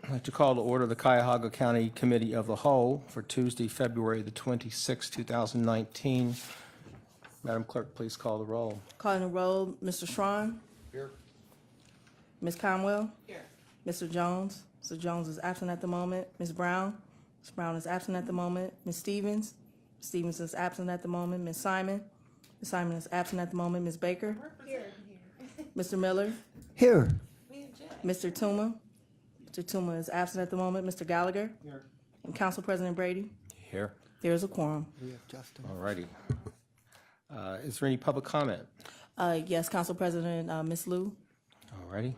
I'd like to call to order the Cuyahoga County Committee of the Whole for Tuesday, February the 26th, 2019. Madam Clerk, please call the roll. Calling the roll, Mr. Schron. Here. Ms. Conwell. Here. Mr. Jones. Mr. Jones is absent at the moment. Ms. Brown. Ms. Brown is absent at the moment. Ms. Stevens. Ms. Stevens is absent at the moment. Ms. Simon. Ms. Simon is absent at the moment. Ms. Baker. Here. Mr. Miller. Here. Mr. Tuma. Mr. Tuma is absent at the moment. Mr. Gallagher. Here. And Council President Brady. Here. There is a quorum. We have Justin. All righty. Is there any public comment? Yes, Council President, Ms. Liu. All righty.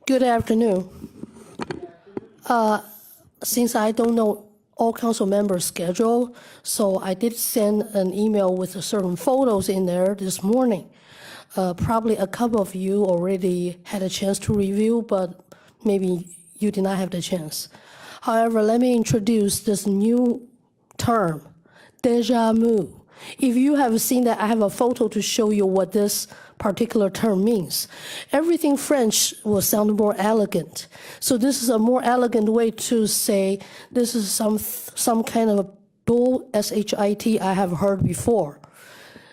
Good afternoon. Since I don't know all council members' schedule, so I did send an email with certain photos in there this morning. Probably a couple of you already had a chance to review, but maybe you did not have the chance. However, let me introduce this new term, déjà vu. If you have seen that, I have a photo to show you what this particular term means. Everything French will sound more elegant. So this is a more elegant way to say this is some kind of a bull, S-H-I-T, I have heard before.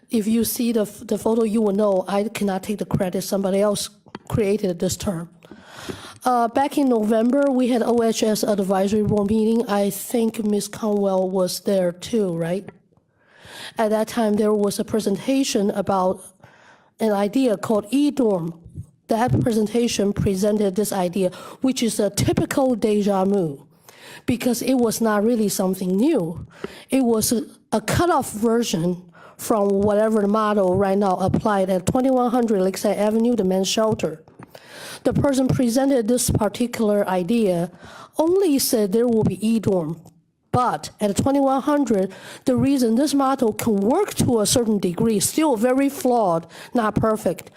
If you see the photo, you will know I cannot take the credit. Somebody else created this term. Back in November, we had OHS advisory board meeting. I think Ms. Conwell was there too, right? At that time, there was a presentation about an idea called e-dorm. That presentation presented this idea, which is a typical déjà vu, because it was not really something new. It was a cut-off version from whatever the model right now applied at 2100 Lakeside Avenue, the men's shelter. The person presented this particular idea only said there will be e-dorm. But at 2100, the reason this model can work to a certain degree, still very flawed, not perfect,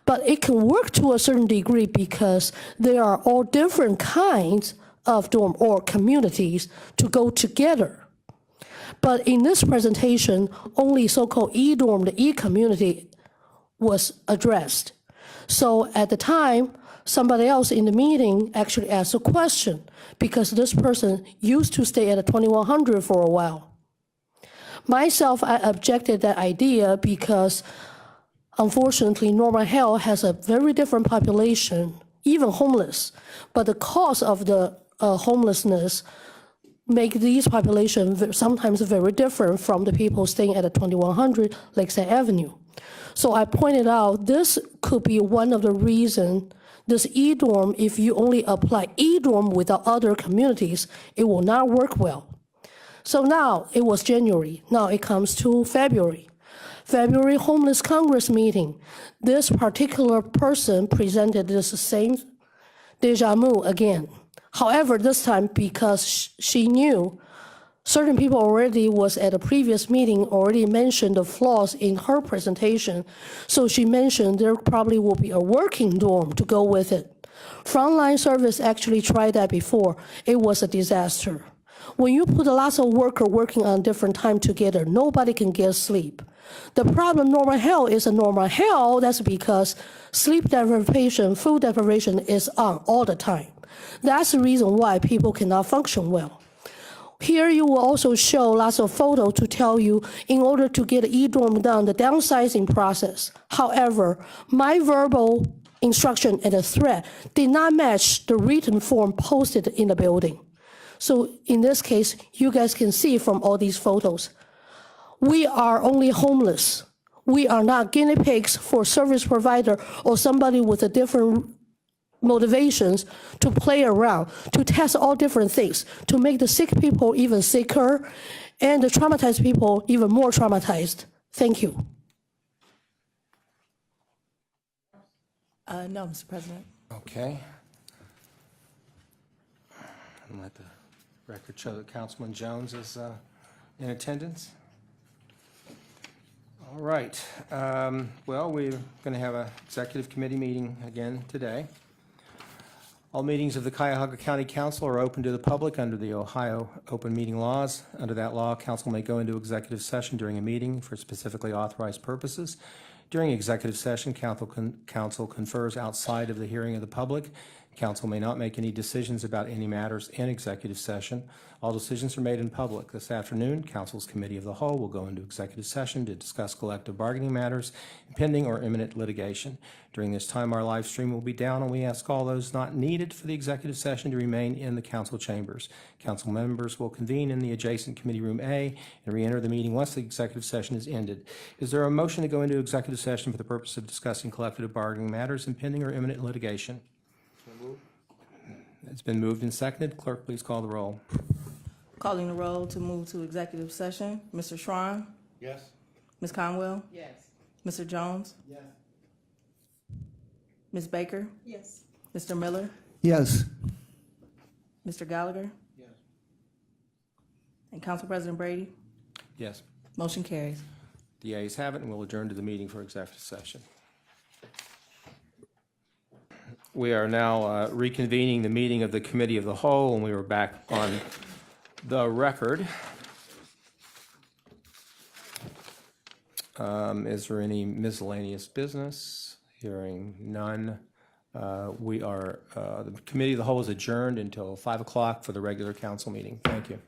but it can work to a certain degree because there are all different kinds of dorm or communities to go together. But in this presentation, only so-called e-dorm, the e-community, was addressed. So at the time, somebody else in the meeting actually asked a question because this person used to stay at a 2100 for a while. Myself, I objected that idea because unfortunately, Norman Hill has a very different population, even homeless, but the cause of the homelessness make these populations sometimes very different from the people staying at a 2100 Lakeside Avenue. So I pointed out this could be one of the reasons this e-dorm, if you only apply e-dorm without other communities, it will not work well. So now it was January, now it comes to February. February Homeless Congress meeting. This particular person presented this same déjà vu again. However, this time because she knew certain people already was at a previous meeting already mentioned the flaws in her presentation. So she mentioned there probably will be a working dorm to go with it. Frontline service actually tried that before. It was a disaster. When you put lots of workers working on different time together, nobody can get sleep. The problem normal hell is a normal hell. That's because sleep deprivation, food deprivation is on all the time. That's the reason why people cannot function well. Here you will also show lots of photos to tell you in order to get e-dorm done, the downsizing process. However, my verbal instruction and the threat did not match the written form posted in the building. So in this case, you guys can see from all these photos, we are only homeless. We are not guinea pigs for service provider or somebody with a different motivations to play around, to test all different things, to make the sick people even sicker and the traumatized people even more traumatized. Thank you. No, Mr. President. Okay. And let the record show that Councilman Jones is in attendance. All right. Well, we're going to have an executive committee meeting again today. All meetings of the Cuyahoga County Council are open to the public under the Ohio open meeting laws. Under that law, council may go into executive session during a meeting for specifically authorized purposes. During executive session, council confers outside of the hearing of the public. Council may not make any decisions about any matters in executive session. All decisions are made in public. This afternoon, Council's Committee of the Whole will go into executive session to discuss collective bargaining matters, pending or imminent litigation. During this time, our live stream will be down, and we ask all those not needed for the executive session to remain in the council chambers. Council members will convene in the adjacent Committee Room A and re-enter the meeting once the executive session is ended. Is there a motion to go into executive session for the purpose of discussing collective bargaining matters and pending or imminent litigation? It's been moved and seconded. Clerk, please call the roll. Calling the roll to move to executive session. Mr. Schron? Yes. Ms. Conwell? Yes. Mr. Jones? Yes. Ms. Baker? Yes. Mr. Miller? Yes. Mr. Gallagher? Yes. And Council President Brady? Yes. Motion carries. The ayes have it, and we'll adjourn to the meeting for executive session. We are now reconvening the meeting of the Committee of the Whole, and we are back on the record. Is there any miscellaneous business? Hearing none. The Committee of the Whole is adjourned until 5 o'clock for the regular council meeting. Thank you.